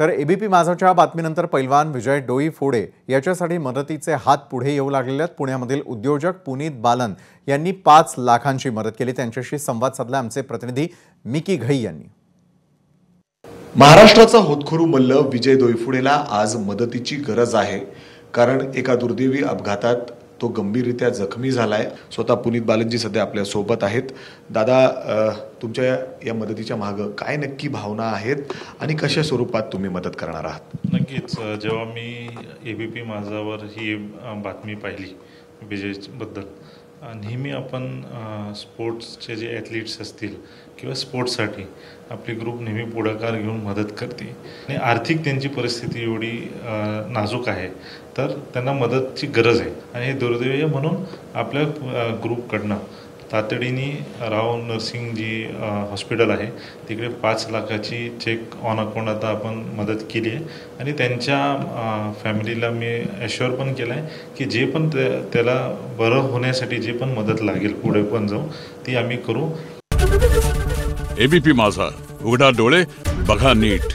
तर एबीपी माझाच्या बातमीनंतर पैलवान विजय डोईफोडे याच्यासाठी मदतीचे हात पुढे येऊ लागलेले आहेत। पुण्यामधील उद्योजक पुनीत बालन यांनी 5 लाखांची मदत केली। त्यांच्याशी संवाद साधला आमचे प्रतिनिधी मिकी घई यांनी। महाराष्ट्राचा होतकरू मल्ल विजय डोईफोडेला आज मदतीची गरज आहे, कारण एका दुर्दैवी अपघातात तो गंभीररित्या जखमी झालाय। स्वतः पुनीत बालनजी सध्या आपल्या सोबत आहेत। दादा, तुमच्या या मदतीच्या मागे काय नक्की भावना आहेत आणि कशा स्वरूपात तुम्ही मदत करणार आहात? नक्कीच, जेव्हा मी एबीपी माझावर ही बातमी पाहिली विजयबद्दल, नेहमी आपण स्पोर्ट्सचे जे ॲथलीट्स असतील किंवा स्पोर्ट्ससाठी आपली ग्रुप नेहमी पुढाकार घेऊन मदत करते आणि आर्थिक त्यांची परिस्थिती एवढी नाजूक आहे, तर त्यांना मदतची गरज आहे आणि हे दुर्दैवी म्हणून आपल्या ग्रुपकडनं तातडीने राव नर्सिंग जी हॉस्पिटल आहे तिकडे 5 लाखाची चेक ऑन अकाउंट आता आपण मदत केली आहे आणि त्यांच्या फॅमिलीला मी ॲश्युअर पण केलं आहे की जे पण त्याला बरं होण्यासाठी जे पण मदत लागेल पुढे पण जाऊ ती आम्ही करू। एबीपी माझा, उघडा डोळे बघा नीट।